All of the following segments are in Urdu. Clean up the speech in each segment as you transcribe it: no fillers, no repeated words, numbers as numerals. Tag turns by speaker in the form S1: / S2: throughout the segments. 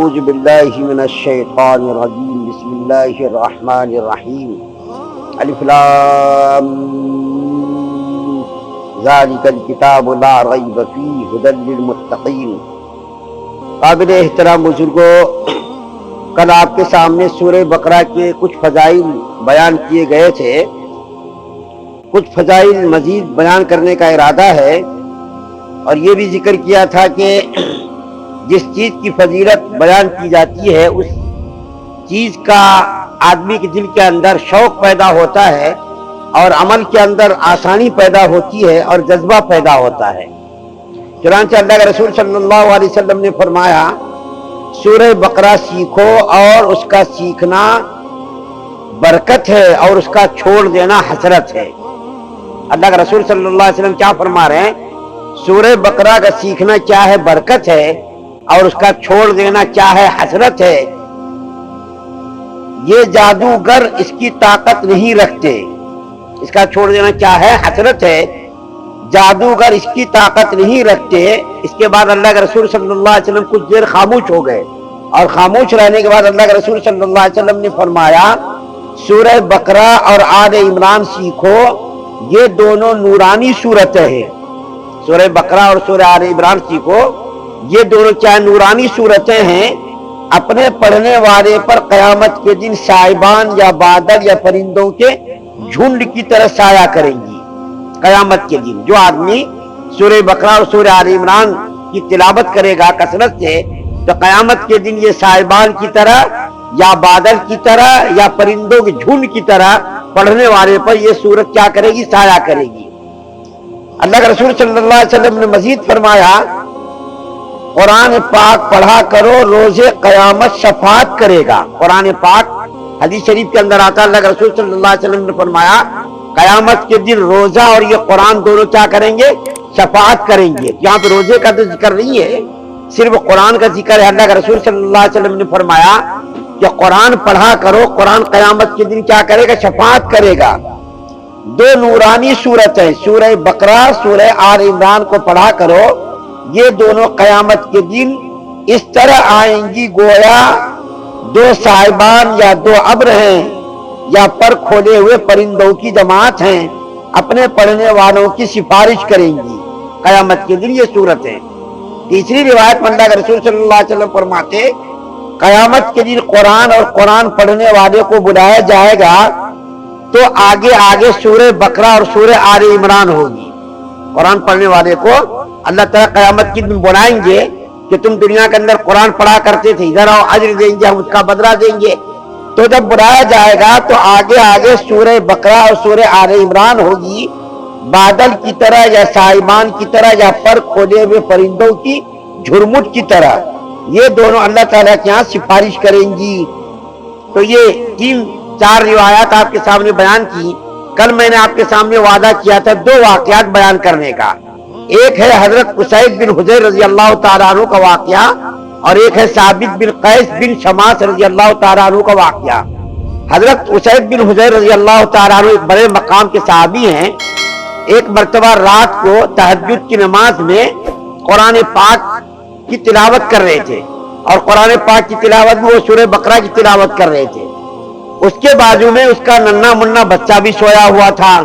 S1: اعوذ باللہ من الشیطان الرجیم بسم اللہ الرحمن الرحیم الف لام میم ذالک الکتاب لا ریب فیہ ھدی للمتقین۔ قابل احترام بزرگوں، کل آپ کے سامنے سورہ بقرہ کے کچھ فضائل بیان کیے گئے تھے، کچھ فضائل مزید بیان کرنے کا ارادہ ہے، اور یہ بھی ذکر کیا تھا کہ جس چیز کی فضیلت بیان کی جاتی ہے اس چیز کا آدمی کے دل کے اندر شوق پیدا ہوتا ہے اور عمل کے اندر آسانی پیدا ہوتی ہے اور جذبہ پیدا ہوتا ہے۔ چنانچہ اللہ کے رسول صلی اللہ علیہ وسلم نے فرمایا، سورہ بقرہ سیکھو اور اس کا سیکھنا برکت ہے اور اس کا چھوڑ دینا حسرت ہے۔ اللہ کے رسول صلی اللہ علیہ وسلم کیا فرما رہے ہیں؟ سورہ بقرہ کا سیکھنا کیا ہے؟ برکت ہے، اور اس کا چھوڑ دینا کیا ہے؟ حسرت ہے۔ یہ جادوگر اس کی طاقت نہیں رکھتے، اس کا چھوڑ دینا کیا ہے؟ حسرت ہے۔ جادوگر اس کی طاقت نہیں رکھتے۔ اس کے بعد اللہ کے رسول صلی اللہ علیہ وسلم کچھ دیر خاموش ہو گئے، اور خاموش رہنے کے بعد اللہ کے رسول صلی اللہ علیہ وسلم نے فرمایا، سورہ بقرہ اور آل عمران سیکھو، یہ دونوں نورانی صورتیں ہیں۔ سورہ بقرہ اور سورہ آل عمران سیکھو، یہ دونوں کیا نورانی صورتیں ہیں، اپنے پڑھنے والے پر قیامت کے دن سائبان یا بادل یا پرندوں کے جھنڈ کی طرح سایہ کریں گی۔ قیامت کے دن جو آدمی سورہ بقرہ اور سورہ آل عمران کی تلاوت کرے گا کثرت سے، تو قیامت کے دن یہ سائبان کی طرح یا بادل کی طرح یا پرندوں کے جھنڈ کی طرح پڑھنے والے پر یہ سورت کیا کرے گی؟ سایہ کرے گی۔ اللہ کے رسول صلی اللہ علیہ وسلم نے مزید فرمایا، قرآن پاک پڑھا کرو، روز قیامت شفاعت کرے گا۔ قرآن پاک حدیث شریف کے اندر آتا ہے، اللہ کے رسول صلی اللہ علیہ وسلم نے فرمایا، قیامت کے دن روزہ اور یہ قرآن دونوں کیا کریں گے؟ شفاعت کریں گے۔ یہاں پہ روزے کا تو ذکر نہیں ہے، صرف قرآن کا ذکر ہے۔ اللہ کے رسول صلی اللہ علیہ وسلم نے فرمایا کہ قرآن پڑھا کرو، قرآن قیامت کے دن کیا کرے گا؟ شفاعت کرے گا۔ دو نورانی صورتیں سورہ بقرہ سورہ آل عمران کو پڑھا کرو، یہ دونوں قیامت کے دن اس طرح آئیں گی گویا دو صاحبان یا دو ابر ہیں یا پر کھولے ہوئے پرندوں کی جماعت ہیں، اپنے پڑھنے والوں کی سفارش کریں گی قیامت کے دن یہ صورتیں۔ تیسری روایت میں اللہ کے رسول صلی اللہ علیہ وسلم فرماتے، قیامت کے دن قرآن اور قرآن پڑھنے والے کو بلایا جائے گا تو آگے آگے سورہ بقرہ اور سورہ آل عمران ہوگی۔ قرآن پڑھنے والے کو اللہ تعالیٰ قیامت کے دن بلائیں گے کہ تم دنیا کے اندر قرآن پڑھا کرتے تھے، ادھر آؤ، اجر دیں گے، ہم اس کا بدلہ دیں گے۔ تو جب بلایا جائے گا تو آگے آگے سورہ بقرہ اور سورہ آل عمران ہوگی، بادل کی طرح یا سائبان کی طرح یا پر کھولے ہوئے پرندوں کی جھرمٹ کی طرح یہ دونوں اللہ تعالیٰ کے یہاں سفارش کریں گی۔ تو یہ تین چار روایات آپ کے سامنے بیان کی۔ کل میں نے آپ کے سامنے وعدہ کیا تھا دو واقعات بیان کرنے کا، ایک ہے حضرت اسید بن حضیر رضی اللہ تعالیٰ عنہ کا واقعہ، اور ایک ہے ثابت بن قیس بن شماس رضی اللہ تعالیٰ عنہ کا واقعہ۔ حضرت اسید بن حضیر رضی اللہ تعالیٰ عنہ ایک بڑے مقام کے صحابی ہیں۔ ایک مرتبہ رات کو تہجد کی نماز میں قرآن پاک کی تلاوت کر رہے تھے، اور قرآن پاک کی تلاوت میں وہ سورہ بقرہ کی تلاوت کر رہے تھے۔ اس کے بازو میں اس کا ننھا منا بچہ بھی سویا ہوا تھا،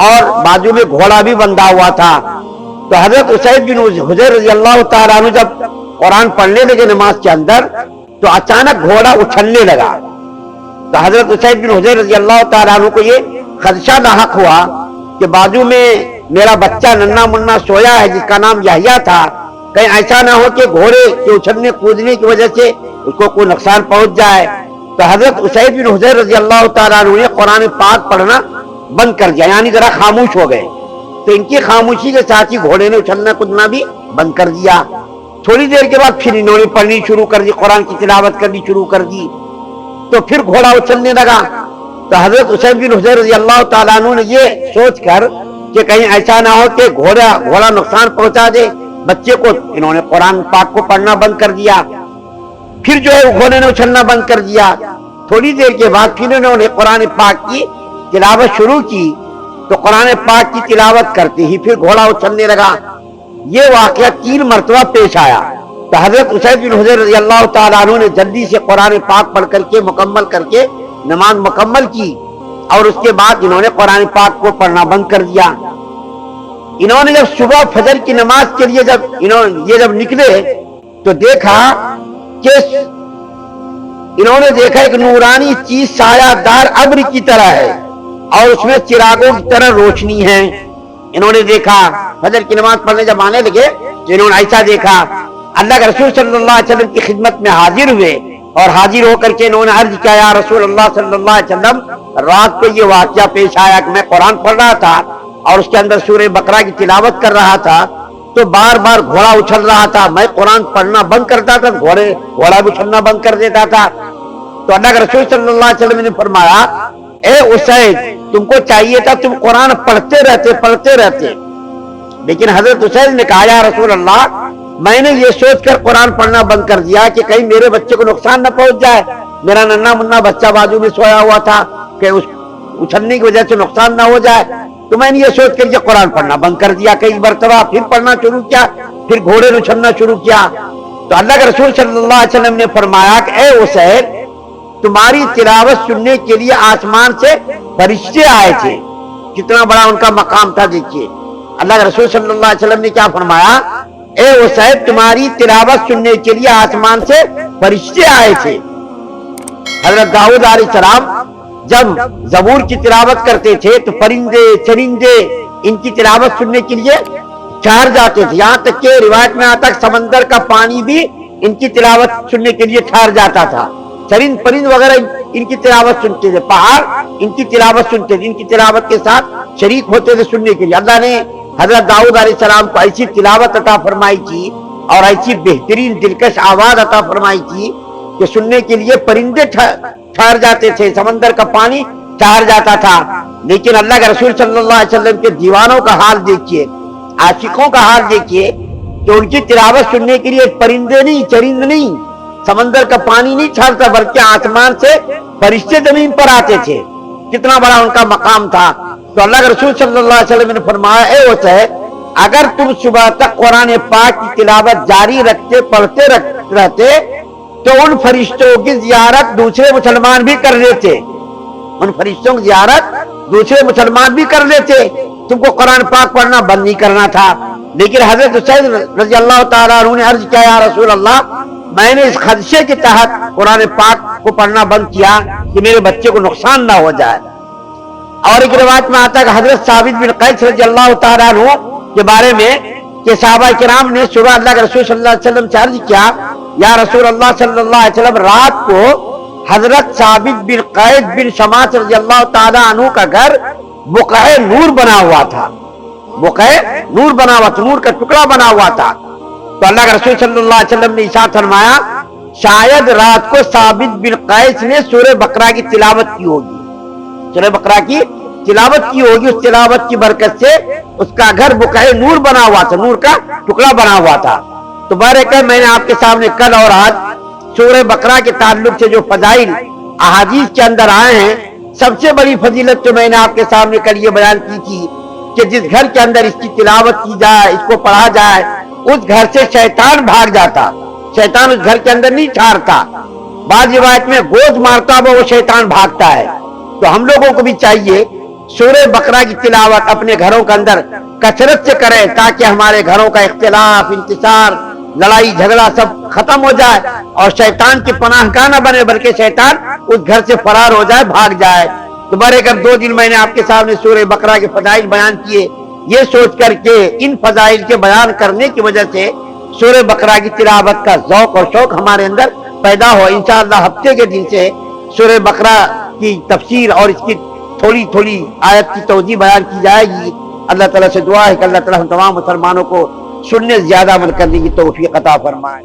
S1: اور بازو میں گھوڑا بھی بندھا ہوا تھا۔ تو حضرت اسید بن حضیر رضی اللہ تعالیٰ عنہ جب قرآن پڑھنے لگے نماز کے اندر تو اچانک گھوڑا اچھلنے لگا۔ تو حضرت اسید بن حضیر رضی اللہ تعالیٰ عنہ کو یہ خدشہ لاحق ہوا کہ بازو میں میرا بچہ ننھا منا سویا ہے جس کا نام یحییٰ تھا، کہیں ایسا نہ ہو کہ گھوڑے کے اچھلنے کودنے کی وجہ سے اس کو کوئی نقصان پہنچ جائے۔ تو حضرت اسید بن حضیر رضی اللہ تعالیٰ عنہ نے قرآن پاک پڑھنا بند کر دیا، یعنی ذرا خاموش ہو گئے۔ تو ان کی خاموشی کے ساتھ ہی گھوڑے نے اچھلنا کودنا بھی بند کر دیا۔ تھوڑی دیر کے بعد پھر انہوں نے پڑھنی شروع کر دی، قرآن کی تلاوت کرنی شروع کر دی، تو پھر گھوڑا اچھلنے لگا۔ تو حضرت اسید بن حضیر رضی اللہ تعالیٰ عنہ نے یہ سوچ کر کہ کہیں ایسا نہ ہو کہ گھوڑا نقصان پہنچا دے بچے کو، انہوں نے قرآن پاک کو پڑھنا بند کر دیا۔ پھر جو ہے گھوڑے نے اچھلنا بند کر دیا۔ تھوڑی دیر کے بعد پھر انہوں نے قرآن پاک کی تلاوت شروع کی، تو قرآن پاک کی تلاوت کرتے ہی پھر گھوڑا اچھلنے لگا۔ یہ واقعہ 3 مرتبہ پیش آیا۔ تو حضرت اسید بن حضیر رضی اللہ تعالیٰ عنہ نے جلدی سے قرآن پاک پڑھ کر کے مکمل کر کے نماز مکمل کی، اور اس کے بعد انہوں نے قرآن پاک کو پڑھنا بند کر دیا۔ انہوں نے جب صبح فجر کی نماز کے لیے جب نکلے تو دیکھا کہ انہوں نے دیکھا ایک نورانی چیز سایہ دار ابر کی طرح ہے اور اس میں چراغوں کی طرح روشنی ہے۔ انہوں نے دیکھا فجر کی نماز پڑھنے جب آنے لگے تو انہوں نے ایسا دیکھا، اللہ کے رسول صلی اللہ علیہ وسلم کی خدمت میں حاضر ہوئے، اور حاضر ہو کر کے انہوں نے عرض کیا، یا رسول اللہ صلی اللہ علیہ وسلم، رات کو یہ واقعہ پیش آیا کہ میں قرآن پڑھ رہا تھا اور اس کے اندر سورہ بقرہ کی تلاوت کر رہا تھا تو بار بار گھوڑا اچھل رہا تھا، میں قرآن پڑھنا بند کرتا تھا، گھوڑا بھی اچھلنا بند کر دیتا تھا۔ تو اللہ کے رسول صلی اللہ علیہ وسلم نے فرمایا، اے اسید، تم کو چاہیے تھا تم قرآن پڑھتے رہتے، لیکن حضرت اسید نے کہا، یا رسول اللہ، میں نے یہ سوچ کر قرآن پڑھنا بند کر دیا کہ کہیں میرے بچے کو نقصان نہ پہنچ جائے، میرا ننھا منا بچہ بازو میں سویا ہوا تھا کہ اس اچھلنے کی وجہ سے نقصان نہ ہو جائے، تو میں نے یہ سوچ کر یہ قرآن پڑھنا بند کر دیا۔ کئی مرتبہ پھر پڑھنا شروع کیا، پھر گھوڑے اچھلنا شروع کیا، تو اللہ کے رسول صلی اللہ علیہ وسلم نے فرمایا کہ اے اسید، تمہاری تلاوت سننے کے لیے آسمان سے فرشتے آئے تھے، کتنا بڑا ان کا مقام تھا۔ دیکھیے اللہ کے رسول صلی اللہ علیہ وسلم نے کیا فرمایا، اے اسید، تمہاری تلاوت سننے کے لیے آسمان سے فرشتے آئے تھے۔ حضرت داؤد علیہ السلام جب زبور کی تلاوت کرتے تھے تو پرندے چرندے ان کی تلاوت سننے کے لیے ٹھہر جاتے تھے، یہاں تک کہ روایت میں آتا کہ سمندر کا پانی بھی ان کی تلاوت سننے کے لیے ٹھہر جاتا تھا، چرند پرند وغیرہ ان کی تلاوت سنتے تھے، پہاڑ ان کی تلاوت سنتے تھے، ان کی تلاوت کے ساتھ شریک ہوتے تھے سننے کے لیے۔ اللہ نے حضرت داؤد علیہ السلام کو ایسی تلاوت عطا فرمائی تھی اور ایسی بہترین دلکش آواز عطا فرمائی تھی کہ سننے کے لیے پرندے ٹھہر جاتے تھے، سمندر کا پانی ٹھہر جاتا تھا۔ لیکن اللہ کے رسول صلی اللہ علیہ وسلم کے دیوانوں کا حال دیکھیے، عاشقوں کا حال دیکھیے کہ ان کی تلاوت سننے کے لیے پرندے نہیں، چرند نہیں، سمندر کا پانی نہیں ٹھہرتا، بلکہ آسمان سے فرشتے زمین پر آتے تھے، کتنا بڑا ان کا مقام تھا۔ تو اللہ کے رسول صلی اللہ علیہ وسلم نے فرمایا، اے اسید، اگر تم صبح تک قرآن پاک کی تلاوت جاری رکھتے، پڑھتے رہتے تو ان فرشتوں کی زیارت دوسرے مسلمان بھی کر لیتے، ان فرشتوں کی زیارت دوسرے مسلمان بھی کر لیتے، تم کو قرآن پاک پڑھنا بند نہیں کرنا تھا۔ لیکن حضرت اسید رضی اللہ تعالیٰ عنہ نے عرض کیا، یا رسول اللہ، میں نے اس خدشے کے تحت قرآن پاک کو پڑھنا بند کیا کہ میرے بچے کو نقصان نہ ہو جائے۔ اور ایک روایت میں آتا ہے کہ حضرت ثابت بن قیس رضی اللہ تعالیٰ عنہ کے بارے میں کہ صحابہ کرام نے صبح اللہ کے رسول صلی اللہ علیہ وسلم سے عرض کیا، یا رسول اللہ صلی اللہ علیہ وسلم، رات کو حضرت ثابت بن قیس بن شماس رضی اللہ تعالیٰ عنہ کا گھر بقعہ نور بنا ہوا تھا، بقعہ نور بنا ہوا تھا، نور کا ٹکڑا بنا ہوا تھا۔ تو اللہ کے رسول صلی اللہ علیہ وسلم نے ارشاد فرمایا، شاید رات کو ثابت بن قیس نے سورہ بقرہ کی تلاوت کی ہوگی، سورہ بقرہ کی تلاوت کی ہوگی، اس تلاوت کی برکت سے اس کا گھر بقعہ نور بنا ہوا تھا، نور کا ٹکڑا بنا ہوا تھا۔ تو بہرکہ میں نے آپ کے سامنے کل اور آج سورہ بقرہ کے تعلق سے جو فضائل احادیث کے اندر آئے ہیں، سب سے بڑی فضیلت تو میں نے آپ کے سامنے کل یہ بیان کی تھی کہ جس گھر کے اندر اس کی تلاوت کی جائے، اس کو پڑھا جائے، اس گھر سے شیطان بھاگ جاتا، شیطان اس گھر کے اندر نہیں ٹھہرتا، بعض روایت میں گوز مارتا وہ شیطان بھاگتا ہے۔ تو ہم لوگوں کو بھی چاہیے سورہ بقرہ کی تلاوت اپنے گھروں کے اندر کثرت سے کریں تاکہ ہمارے گھروں کا اختلاف، انتصار، لڑائی جھگڑا سب ختم ہو جائے اور شیطان کی پناہ گاہ نہ بنے، بلکہ شیطان اس گھر سے فرار ہو جائے، بھاگ جائے۔ تو بہرکہ 2 دن میں نے آپ کے سامنے سورہ بقرہ کے فضائل بیان کیے، یہ سوچ کر کے ان فضائل کے بیان کرنے کی وجہ سے سورہ بقرہ کی تلاوت کا ذوق اور شوق ہمارے اندر پیدا ہو۔ انشاءاللہ ہفتے کے دن سے سورہ بقرہ کی تفسیر اور اس کی تھوڑی تھوڑی آیت کی توضیح بیان کی جائے گی۔ اللہ تعالیٰ سے دعا ہے کہ اللہ تعالیٰ ہم تمام مسلمانوں کو سننے زیادہ عمل کرنے کی توفیق عطا فرمائے۔